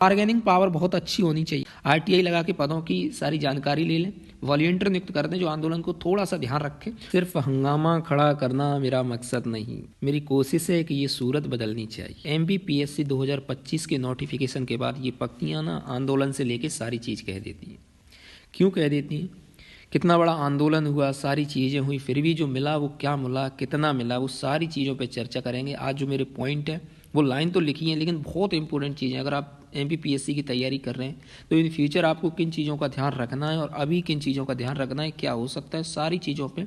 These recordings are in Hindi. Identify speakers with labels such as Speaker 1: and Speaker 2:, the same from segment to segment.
Speaker 1: बार्गेनिंग पावर बहुत अच्छी होनी चाहिए। आरटीआई लगा के पदों की सारी जानकारी ले लें, वॉलंटियर नियुक्त कर दें जो आंदोलन को थोड़ा सा ध्यान रखें। सिर्फ हंगामा खड़ा करना मेरा मकसद नहीं, मेरी कोशिश है कि ये सूरत बदलनी चाहिए। एमपीपीएससी 2025 के नोटिफिकेशन के बाद ये पक्तियाँ ना आंदोलन से लेके सारी चीज़ कह देती हैं। क्यों कह देती हैं? कितना बड़ा आंदोलन हुआ, सारी चीज़ें हुई, फिर भी जो मिला वो क्या मिला, कितना मिला, वो सारी चीज़ों पे चर्चा करेंगे। आज जो मेरे पॉइंट है वो लाइन तो लिखी है लेकिन बहुत इंपॉर्टेंट चीज़ें। अगर आप एमपीपीएससी की तैयारी कर रहे हैं तो इन फ्यूचर आपको किन चीज़ों का ध्यान रखना है और अभी किन चीज़ों का ध्यान रखना है, क्या हो सकता है, सारी चीज़ों पे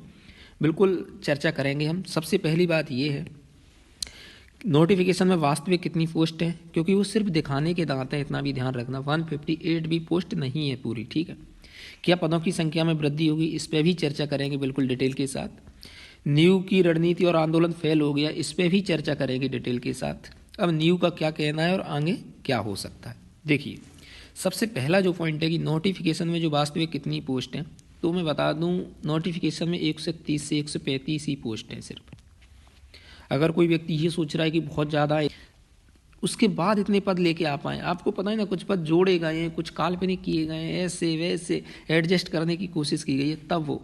Speaker 1: बिल्कुल चर्चा करेंगे हम। सबसे पहली बात ये है, नोटिफिकेशन में वास्तविक कितनी पोस्ट है, क्योंकि वो सिर्फ दिखाने के दांत हैं, इतना भी ध्यान रखना। 158 भी पोस्ट नहीं है पूरी, ठीक है। क्या पदों की संख्या में वृद्धि होगी, इस पर भी चर्चा करेंगे बिल्कुल डिटेल के साथ। न्यू की रणनीति और आंदोलन फेल हो गया, इस पर भी चर्चा करेंगे डिटेल के साथ। अब न्यू का क्या कहना है और आगे क्या हो सकता है। देखिए, सबसे पहला जो पॉइंट है कि नोटिफिकेशन में जो वास्तविक कितनी पोस्ट हैं, तो मैं बता दूं नोटिफिकेशन में 130 से 135 ही पोस्ट हैं सिर्फ। अगर कोई व्यक्ति ये सोच रहा है कि बहुत ज़्यादा है, उसके बाद इतने पद लेके आ पाए, आपको पता है ना, कुछ पद जोड़े गए हैं, कुछ काल्पनिक किए गए हैं, ऐसे वैसे एडजस्ट करने की कोशिश की गई है तब वो,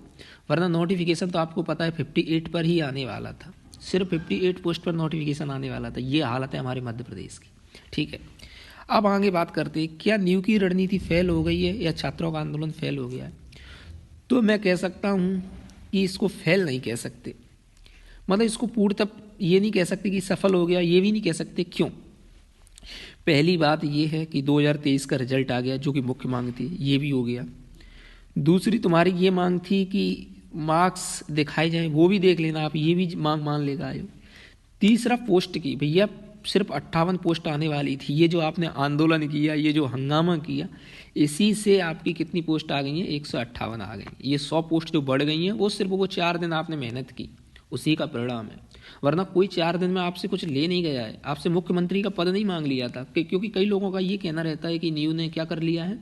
Speaker 1: वरना नोटिफिकेशन तो आपको पता है 58 पर ही आने वाला था, सिर्फ 58 पोस्ट पर नोटिफिकेशन आने वाला था। ये हालत है हमारे मध्य प्रदेश की, ठीक है। अब आगे बात करते हैं, क्या न्यू की रणनीति फेल हो गई है या छात्रों का आंदोलन फेल हो गया है? तो मैं कह सकता हूँ कि इसको फेल नहीं कह सकते, मतलब इसको पूर्णतः ये नहीं कह सकते कि सफल हो गया, ये भी नहीं कह सकते। क्यों? पहली बात ये है कि 2023 का रिजल्ट आ गया जो कि मुख्य मांग थी, ये भी हो गया। दूसरी तुम्हारी ये मांग थी कि मार्क्स दिखाए जाएं, वो भी देख लेना आप, ये भी मांग मान लेगा आयोग। तीसरा पोस्ट की, भैया सिर्फ 58 पोस्ट आने वाली थी, ये जो आपने आंदोलन किया, ये जो हंगामा किया, इसी से आपकी कितनी पोस्ट आ गई हैं? 158 आ गई। ये 100 पोस्ट जो बढ़ गई हैं वो सिर्फ वो 4 दिन आपने मेहनत की, उसी का परिणाम है। वरना कोई 4 दिन में आपसे कुछ ले नहीं गया है, आपसे मुख्यमंत्री का पद नहीं मांग लिया था। क्योंकि कई लोगों का ये कहना रहता है कि न्यू ने क्या कर लिया है,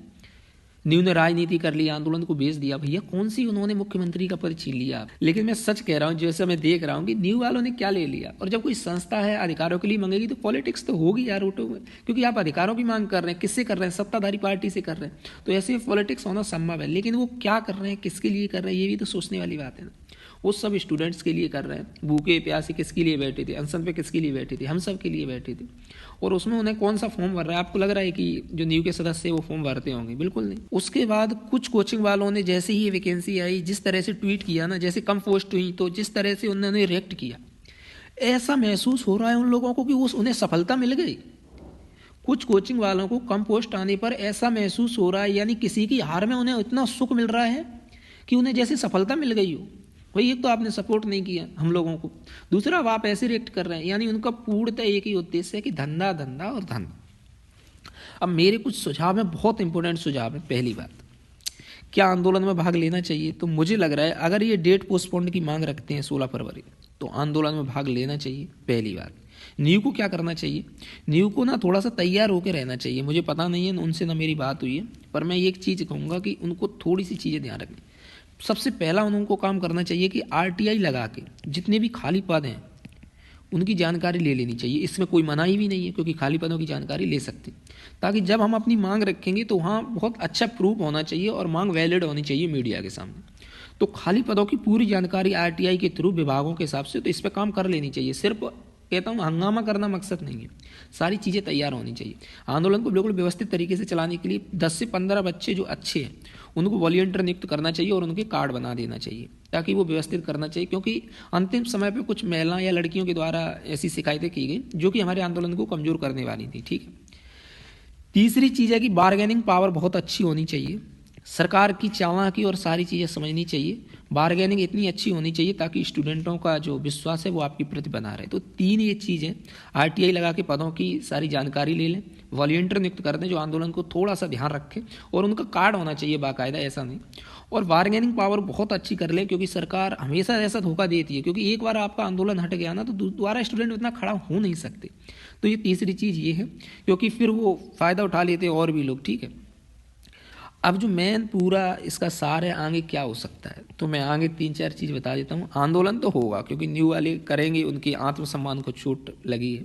Speaker 1: न्यू ने राजनीति कर लिया, आंदोलन को बेच दिया। भैया कौन सी उन्होंने मुख्यमंत्री का पद छीन लिया? लेकिन मैं सच कह रहा हूँ, जैसे मैं देख रहा हूँ कि न्यू वालों ने क्या ले लिया। और जब कोई संस्था है अधिकारों के लिए मांगेगी तो पॉलिटिक्स तो होगी यार ऑटो में, क्योंकि आप अधिकारों की मांग कर रहे हैं, किससे कर रहे हैं? सत्ताधारी पार्टी से कर रहे हैं, तो ऐसे में पॉलिटिक्स होना संभव है। लेकिन वो क्या कर रहे हैं, किसके लिए कर रहे हैं, ये भी तो सोचने वाली बात है ना। वो सब स्टूडेंट्स के लिए कर रहे हैं, भूखे प्यासे किसके लिए बैठे थे, अनशन पे किसके लिए बैठे थे? हम सब के लिए बैठे थे। और उसमें उन्हें कौन सा फॉर्म भर रहा है? आपको लग रहा है कि जो न्यू के सदस्य वो फॉर्म भरते होंगे? बिल्कुल नहीं। उसके बाद कुछ कोचिंग वालों ने जैसे ही ये वैकेंसी आई, जिस तरह से ट्वीट किया ना, जैसे कम पोस्ट हुई तो जिस तरह से उन्होंने रिएक्ट किया, ऐसा महसूस हो रहा है उन लोगों को कि उन्हें सफलता मिल गई। कुछ कोचिंग वालों को कम पोस्ट आने पर ऐसा महसूस हो रहा है, यानी किसी की हार में उन्हें इतना सुख मिल रहा है कि उन्हें जैसे सफलता मिल गई हो। भाई एक तो आपने सपोर्ट नहीं किया हम लोगों को, दूसरा अब आप ऐसे रिएक्ट कर रहे हैं, यानी उनका पूर्णतः एक ही उद्देश्य है कि धंधा धंधा और धंधा। अब मेरे कुछ सुझाव हैं, बहुत इंपॉर्टेंट सुझाव है। पहली बात, क्या आंदोलन में भाग लेना चाहिए? तो मुझे लग रहा है अगर ये डेट पोस्टपोन की मांग रखते हैं 16 फरवरी, तो आंदोलन में भाग लेना चाहिए। पहली बात, न्यू को क्या करना चाहिए? न्यू को ना थोड़ा सा तैयार होकर रहना चाहिए। मुझे पता नहीं है, उनसे ना मेरी बात हुई है, पर मैं एक चीज़ कहूँगा कि उनको थोड़ी सी चीज़ें ध्यान रखनी। सबसे पहला उनको काम करना चाहिए कि आरटीआई लगा के जितने भी खाली पद हैं उनकी जानकारी ले लेनी चाहिए। इसमें कोई मनाही भी नहीं है, क्योंकि खाली पदों की जानकारी ले सकते, ताकि जब हम अपनी मांग रखेंगे तो वहाँ बहुत अच्छा प्रूफ होना चाहिए और मांग वैलिड होनी चाहिए मीडिया के सामने। तो खाली पदों की पूरी जानकारी आरटीआई के थ्रू विभागों के हिसाब से, तो इस पर काम कर लेनी चाहिए। सिर्फ कहता हूँ हंगामा करना मकसद नहीं है, सारी चीज़ें तैयार होनी चाहिए। आंदोलन को बिल्कुल व्यवस्थित तरीके से चलाने के लिए 10 से 15 बच्चे जो अच्छे हैं उनको वॉलंटियर नियुक्त करना चाहिए और उनके कार्ड बना देना चाहिए, ताकि वो व्यवस्थित करना चाहिए। क्योंकि अंतिम समय पे कुछ महिलाओं या लड़कियों के द्वारा ऐसी शिकायतें की गई जो कि हमारे आंदोलन को कमज़ोर करने वाली थी, ठीक है। तीसरी चीज़ है कि बार्गेनिंग पावर बहुत अच्छी होनी चाहिए, सरकार की चालाकी और सारी चीज़ें समझनी चाहिए। बार्गेनिंग इतनी अच्छी होनी चाहिए ताकि स्टूडेंटों का जो विश्वास है वो आपके प्रति बना रहे। तो 3 ये चीज़ें, आरटीआई लगा के पदों की सारी जानकारी ले लें, वॉलंटियर नियुक्त कर दें जो आंदोलन को थोड़ा सा ध्यान रखें, और उनका कार्ड होना चाहिए बाकायदा, ऐसा नहीं। और बार्गेनिंग पावर बहुत अच्छी कर लें, क्योंकि सरकार हमेशा ऐसा धोखा देती है, क्योंकि एक बार आपका आंदोलन हट गया ना तो दोबारा स्टूडेंट इतना खड़ा हो नहीं सकते। तो ये तीसरी चीज़ ये है, क्योंकि फिर वो फ़ायदा उठा लेते हैं और भी लोग, ठीक है। अब जो मेन पूरा इसका सार है आगे क्या हो सकता है, तो मैं आगे 3-4 चीज़ बता देता हूँ। आंदोलन तो होगा, क्योंकि न्यू वाले करेंगे, उनके आत्मसम्मान को चोट लगी है,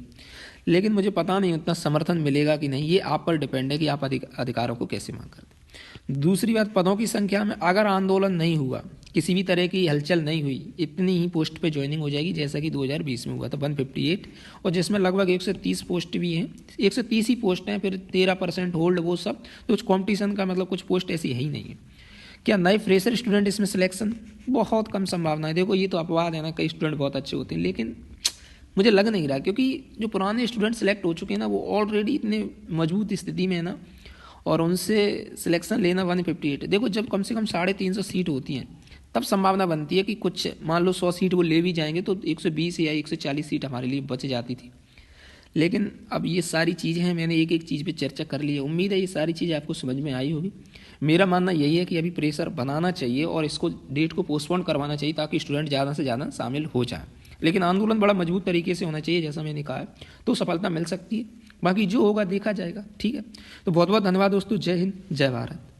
Speaker 1: लेकिन मुझे पता नहीं उतना समर्थन मिलेगा कि नहीं, ये आप पर डिपेंड है कि आप अधिकारों को कैसे मांग करते हैं। दूसरी बात, पदों की संख्या में अगर आंदोलन नहीं हुआ, किसी भी तरह की हलचल नहीं हुई, इतनी ही पोस्ट पे ज्वाइनिंग हो जाएगी जैसा कि 2020 में हुआ था 158, और जिसमें लगभग 130 पोस्ट भी हैं, 130 ही पोस्ट हैं, फिर 13% होल्ड, वो सब तो कुछ कॉम्पिटिशन का मतलब कुछ पोस्ट ऐसी है ही नहीं है। क्या नए फ्रेशर स्टूडेंट इसमें सिलेक्शन, बहुत कम संभावना है। देखो ये तो अपवाद है ना, कई स्टूडेंट बहुत अच्छे होते हैं, लेकिन मुझे लग नहीं रहा, क्योंकि जो पुराने स्टूडेंट सेलेक्ट हो चुके हैं ना, वो ऑलरेडी इतने मजबूत स्थिति में है ना, और उनसे सिलेक्शन लेना 158। देखो जब कम से कम 350 सीट होती हैं तब संभावना बनती है कि कुछ, मान लो 100 सीट वो ले भी जाएंगे तो 120 या 140 सीट हमारे लिए बच जाती थी। लेकिन अब ये सारी चीज़ें हैं, मैंने एक एक चीज़ पे चर्चा कर ली है। उम्मीद है ये सारी चीज़ें आपको समझ में आई होगी। मेरा मानना यही है कि अभी प्रेशर बनाना चाहिए और इसको डेट को पोस्टपोन करवाना चाहिए ताकि स्टूडेंट ज़्यादा से ज़्यादा शामिल हो जाए। लेकिन आंदोलन बड़ा मजबूत तरीके से होना चाहिए, जैसा मैंने कहा है, तो सफलता मिल सकती है। बाकी जो होगा देखा जाएगा। ठीक है, तो बहुत बहुत धन्यवाद दोस्तों। जय हिंद, जय भारत।